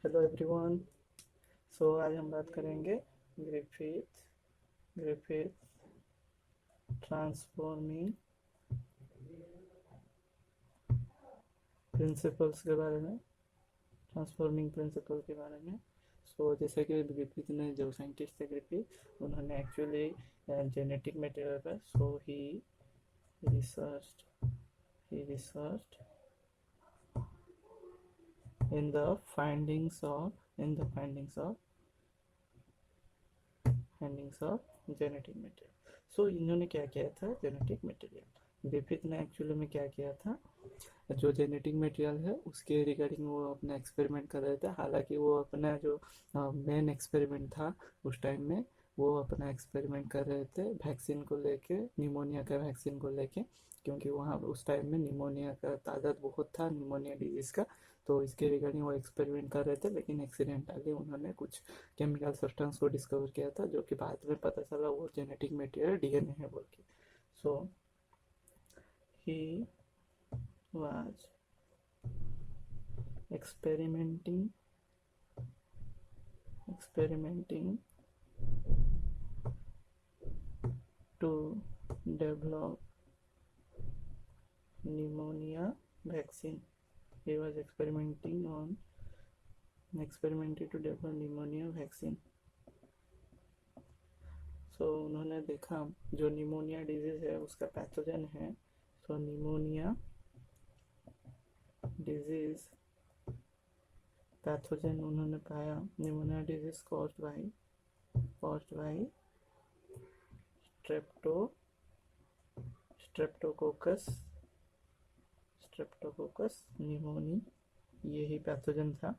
Hello everyone. आज हम बात करेंगे ग्रिफिथ ग्रिफिथ ट्रांसफॉर्मिंग प्रिंसिपल्स के बारे में, ट्रांसफॉर्मिंग प्रिंसिपल के बारे में। जैसे कि ग्रिफिथ ने, जो साइंटिस्ट थे ग्रिफिथ, उन्होंने एक्चुअली जेनेटिक मटेरियल पर research he research in the findings of genetic material. इन्होंने क्या किया था, जेनेटिक मटेरियल, ग्रिफिथ ने एक्चुअली में क्या किया था, जो जेनेटिक मटेरियल है उसके रिगार्डिंग वो अपना एक्सपेरिमेंट कर रहे थे। हालांकि वो अपना जो मेन एक्सपेरिमेंट था उस टाइम में, वो अपना एक्सपेरिमेंट कर रहे थे वैक्सीन को लेके, निमोनिया का वैक्सीन को लेके, क्योंकि वहाँ उस टाइम में निमोनिया का तादाद बहुत था, निमोनिया डिजीज का। तो इसके रिगार्डिंग वो एक्सपेरिमेंट कर रहे थे, लेकिन एक्सीडेंटली उन्होंने कुछ केमिकल सब्सटेंस को डिस्कवर किया था, जो कि बाद में पता चला वो जेनेटिक मटेरियल डीएनए है बोल के। सो ही was experimenting to develop pneumonia vaccine. He was experimenting to develop pneumonia vaccine. उन्होंने देखा जो निमोनिया डिजीज है उसका पैथोजन है। निमोनिया डिजीज पैथोजन उन्होंने पाया, pneumonia disease caused by streptococcus pneumoniae. यही पैथोजन था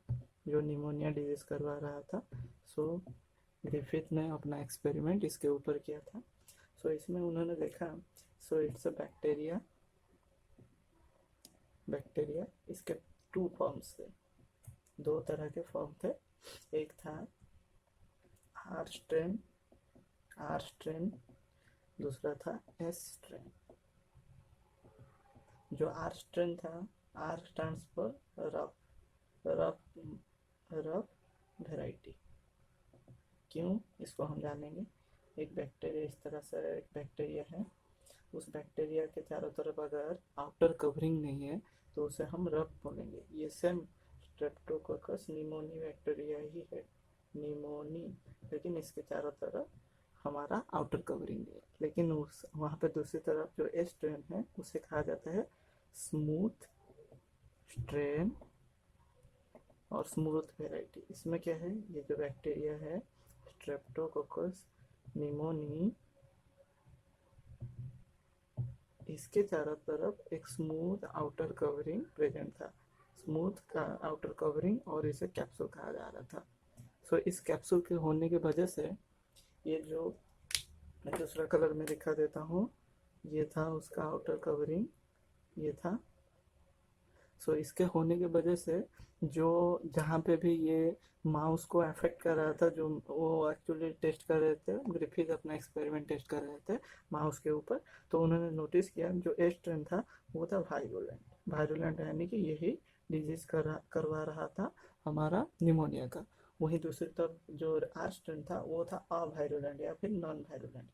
जो निमोनिया डिजीज करवा रहा था। ग्रिफिथ ने अपना एक्सपेरिमेंट इसके ऊपर किया था। इसमें उन्होंने देखा, इट्स अ बैक्टीरिया। इसके टू फॉर्म्स थे, दो तरह के फॉर्म थे। एक था आर स्ट्रेन, दूसरा था एस स्ट्रेन। जो आर स्ट्रेन था, R stands for rough variety. क्यों, इसको हम जानेंगे। एक बैक्टीरिया, इस तरह से एक बैक्टीरिया है, उस बैक्टीरिया के चारों तरफ अगर आउटर कवरिंग नहीं है तो उसे हम रफ बोलेंगे। ये सेम स्ट्रेप्टोकोकस निमोनी बैक्टीरिया ही है, निमोनी, लेकिन इसके चारों तरफ हमारा आउटर कवरिंग है। लेकिन उस वहाँ पे दूसरी तरफ जो एस स्ट्रेन है उसे कहा जाता है स्मूथ स्ट्रेन और स्मूथ वेराइटी। इसमें क्या है, ये जो बैक्टीरिया है स्ट्रेप्टोकोकस निमोनी, इसके चारों तरफ एक स्मूथ आउटर कवरिंग प्रेजेंट था, स्मूथ का आउटर कवरिंग, और इसे कैप्सूल कहा जा रहा था। इस कैप्सूल के होने की वजह से, ये जो मैं दूसरा कलर में दिखा देता हूँ, ये था उसका आउटर कवरिंग, ये था। इसके होने की वजह से जो जहाँ पे भी ये माउस को अफेक्ट कर रहा था, जो वो एक्चुअली टेस्ट कर रहे थे, ग्रिफिथ अपना एक्सपेरिमेंट टेस्ट कर रहे थे माउस के ऊपर, तो उन्होंने नोटिस किया जो ए स्ट्रेन था वो था वायरुलेंट, यानी कि यही डिजीज करवा रहा था हमारा निमोनिया का। वहीं दूसरी तरफ जो आर स्ट्रेन था वो था अवायरुलेंट या फिर नॉन वायरुलेंट।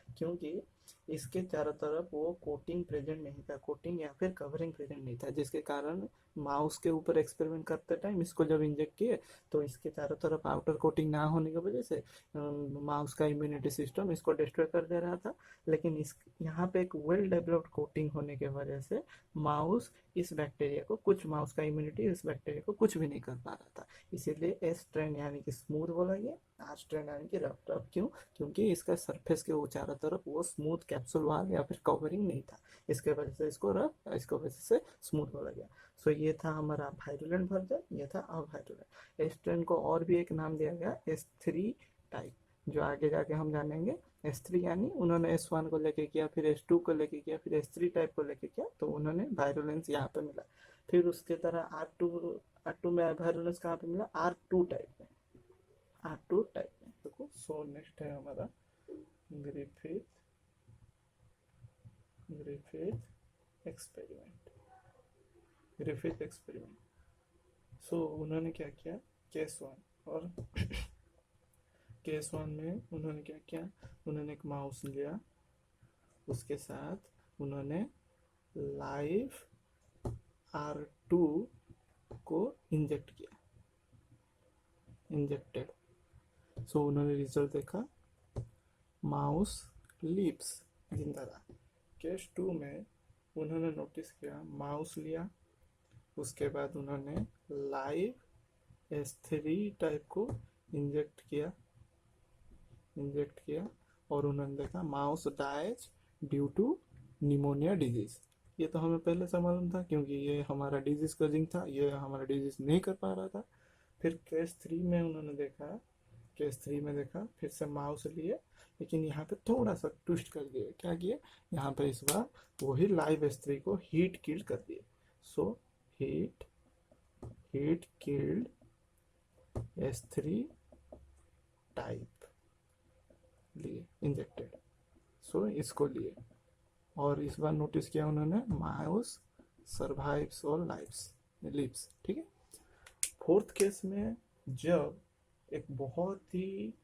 क्योंकि इसके चारों तरफ वो कोटिंग प्रेजेंट नहीं था, कोटिंग या फिर कवरिंग प्रेजेंट नहीं था, जिसके कारण माउस के ऊपर एक्सपेरिमेंट करते टाइम इसको जब इंजेक्ट किए तो इसके चारों तरफ आउटर कोटिंग ना होने की वजह से माउस का इम्यूनिटी सिस्टम इसको डिस्ट्रॉय कर दे रहा था। लेकिन इस यहाँ पे एक वेल डेवलप्ड कोटिंग होने की वजह से कुछ माउस का इम्यूनिटी इस बैक्टीरिया को कुछ भी नहीं कर पा रहा था। इसीलिए एस स्ट्रेन यानी कि स्मूथ बोला गया, आर स्ट्रेन यानी कि रफ। क्यों, क्योंकि इसका सरफेस के चारों तरफ वो स्मूथ कैप्सूल वाल या फिर कवरिंग नहीं था, इसके वजह से इसको रफ, इसको वजह से स्मूथ बोला गया। ये था हमारा वायरुलेंट वर्जन, ये था अवायरुलेंट। एस स्ट्रेन को और भी एक नाम दिया गया, S3 टाइप, जो आगे जाके हम जानेंगे। S3 यानी उन्होंने S1 को लेके किया, फिर S2 को लेके किया, फिर S3 टाइप को लेके किया, तो उन्होंने वायरुलेंस यहाँ पे मिला। फिर उसके तरह R2 में वायरुलेंस कहाँ पे मिला, R2 टाइप में, R2 टाइप में। देखो, नेक्स्ट है हमारा ग्रिफिथ एक्सपेरिमेंट। उन्होंने क्या किया, केस वन। और केस वन में उन्होंने क्या किया, उन्होंने एक माउस लिया, उसके साथ उन्होंने लाइव R2 को इंजेक्ट किया, इंजेक्टेड। सो उन्होंने रिजल्ट देखा, माउस लिप्स जिंदा रहा। केस टू में उन्होंने नोटिस किया, माउस लिया, उसके बाद उन्होंने लाइव S3 टाइप को इंजेक्ट किया, और उन्होंने देखा mouse dies due to pneumonia disease. ये तो हमें पहले से मालूम था क्योंकि ये हमारा डिजीज का जिंक था, ये हमारा डिजीज नहीं कर पा रहा था। फिर केस थ्री में उन्होंने देखा, फिर से माउस लिए, लेकिन यहाँ पे थोड़ा सा ट्विस्ट कर दिए। क्या किए, यहाँ पे इस बार वही लाइव S3 को हीट किल्ड कर दिए। So heat killed S3 type लिए, इंजेक्टेड। सो इसको लिए, और इस बार नोटिस किया उन्होंने, माउस सर्वाइव्स और लिव्स। ठीक है। फोर्थ केस में जब एक बहुत ही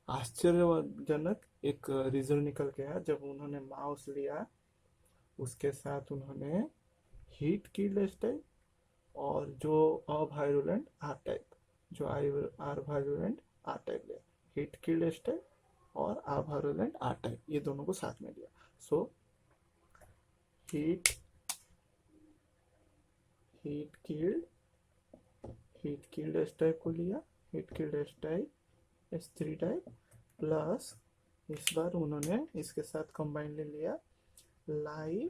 आश्चर्यजनक एक रिजल्ट निकल के आया, जब उन्होंने माउस लिया, उसके साथ उन्होंने हीट किल्ड एस टाइप और जो अवायरुलेंट आर टाइप, लिया, हीट किल्ड एस टाइप और अवायरुलेंट आर टाइप, ये दोनों को साथ में लिया। So heat killed S type को लिया, heat killed S type S3 type, plus इस बार उन्होंने इसके साथ कंबाइन ले लिया लाइव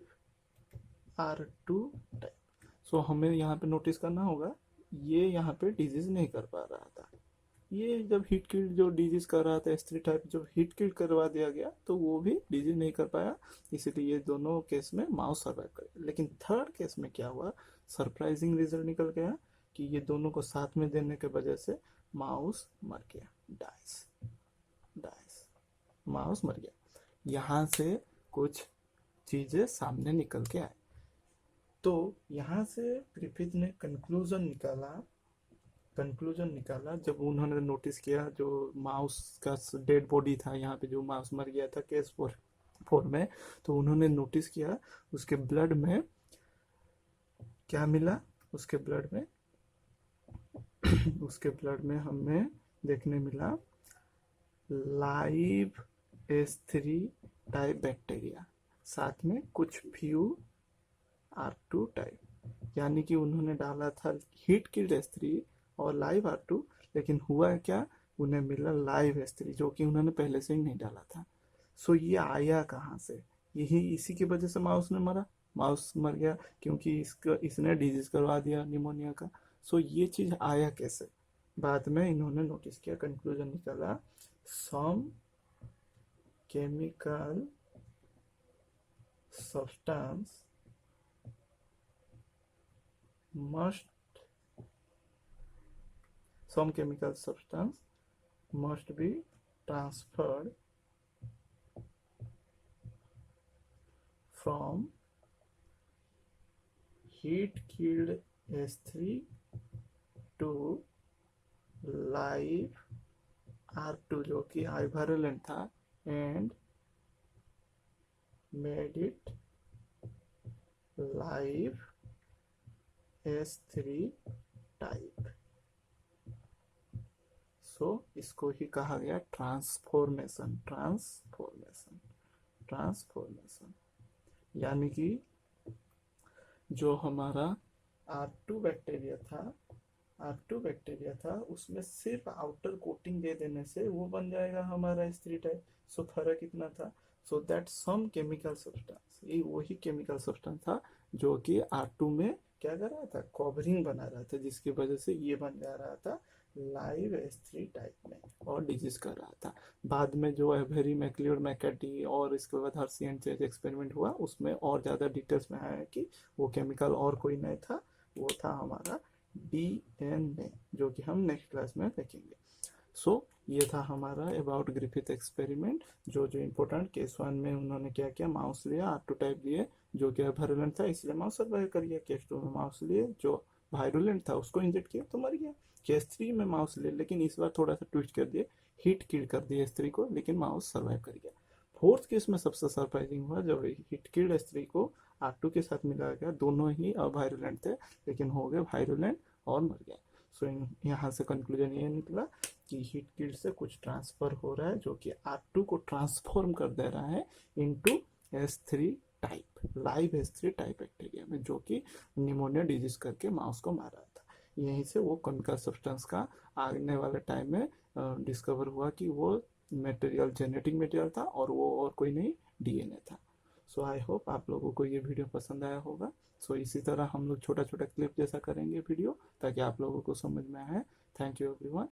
R2 टाइप। सो हमें यहाँ पे नोटिस करना होगा, ये यहाँ पे डिजीज नहीं कर पा रहा था। ये जब हीट किल्ड जो डिजीज कर रहा था S3 टाइप, जब हीट किल्ड करवा दिया गया तो वो भी डिजीज नहीं कर पाया, इसीलिए ये दोनों केस में माउस सर्वाइव करे। लेकिन थर्ड केस में क्या हुआ, सरप्राइजिंग रिजल्ट निकल गया कि ये दोनों को साथ में देने के वजह से माउस मर गया, डाइस, माउस मर गया। यहाँ से कुछ चीजें सामने निकल के आए। तो यहाँ से ग्रिफिथ ने कंक्लूजन निकाला जब उन्होंने नोटिस किया जो माउस का डेड बॉडी था, यहाँ पे जो माउस मर गया था केस 4 में, तो उन्होंने नोटिस किया उसके ब्लड में क्या मिला, उसके ब्लड में हमें देखने मिला लाइव S3 टाइप बैक्टीरिया, साथ में कुछ फ्यू R2 टाइप। यानी कि उन्होंने डाला था हीट किल्ड S3 और लाइव R2, लेकिन हुआ क्या, उन्हें मिला लाइव S3 जो कि उन्होंने पहले से ही नहीं डाला था। सो ये आया कहाँ से, इसी की वजह से माउस मर गया, क्योंकि इसने डिजीज करवा दिया निमोनिया का। सो ये चीज आया कैसे, बाद में इन्होंने नोटिस किया, कंक्लूजन निकाला, some chemical substance must be transferred from heat killed S3 to live R2 जो कि आइवारुलेंट था, and made it live S3 type. So इसको ही कहा गया ट्रांसफॉर्मेशन। यानी कि जो हमारा R2 बैक्टीरिया था उसमें सिर्फ आउटर कोटिंग दे देने से वो बन जाएगा हमारा S3 टाइप। सो फर्क इतना था, so that some chemical substance, ये वही केमिकल सब्सटेंस था जो कि R2 में क्या कर रहा था, कवरिंग बना रहा था, जिसकी वजह से ये बन जा रहा था लाइव S3 टाइप में और डिजीज कर रहा था। बाद में जो एवेरी मैकलियोड मैकेटी और इसके बाद हर्सी एंड चेज एक्सपेरिमेंट हुआ, उसमें और ज़्यादा डिटेल्स में आया कि वो केमिकल और कोई नहीं था, वो था हमारा DNA, जो कि हम नेक्स्ट क्लास में देखेंगे। सो ये था हमारा अबाउट ग्रिफिथ एक्सपेरिमेंट। जो इम्पोर्टेंट केस 1 में उन्होंने क्या किया, माउस लिया, R2 टाइप लिए जो कि वायरुलेंट था, इसलिए माउस सर्वाइव कर गया। केस 2 में माउस लिए जो वायरुलेंट था, उसको इंजेक्ट किया तो मर गया। कि S3 में माउस ले, लेकिन इस बार थोड़ा सा ट्विस्ट कर दिए, हिट किल कर दिया S3 को, लेकिन माउस सर्वाइव कर गया। फोर्थ केस में सबसे सरप्राइजिंग हुआ जब हिट किल्ड S3 को R2 के साथ मिलाया गया, दोनों ही अवायरुलेंट थे लेकिन हो गए वायरुलेंट और मर गए। सो यहाँ से कंक्लूजन ये निकला कि हिट किल्ड से कुछ ट्रांसफर हो रहा है जो कि R2 को ट्रांसफॉर्म कर दे रहा है into S3 type, live S3 type bacteria में, जो कि निमोनिया डिजीज करके माउस को मार रहा था। यहीं से वो कॉनिकल सब्सटेंस का आने वाले टाइम में डिस्कवर हुआ कि वो मटेरियल जेनेटिक मटेरियल था और वो और कोई नहीं DNA था। सो आई होप आप लोगों को ये वीडियो पसंद आया होगा। सो इसी तरह हम लोग छोटा छोटा क्लिप जैसा करेंगे वीडियो, ताकि आप लोगों को समझ में आए। Thank you everyone.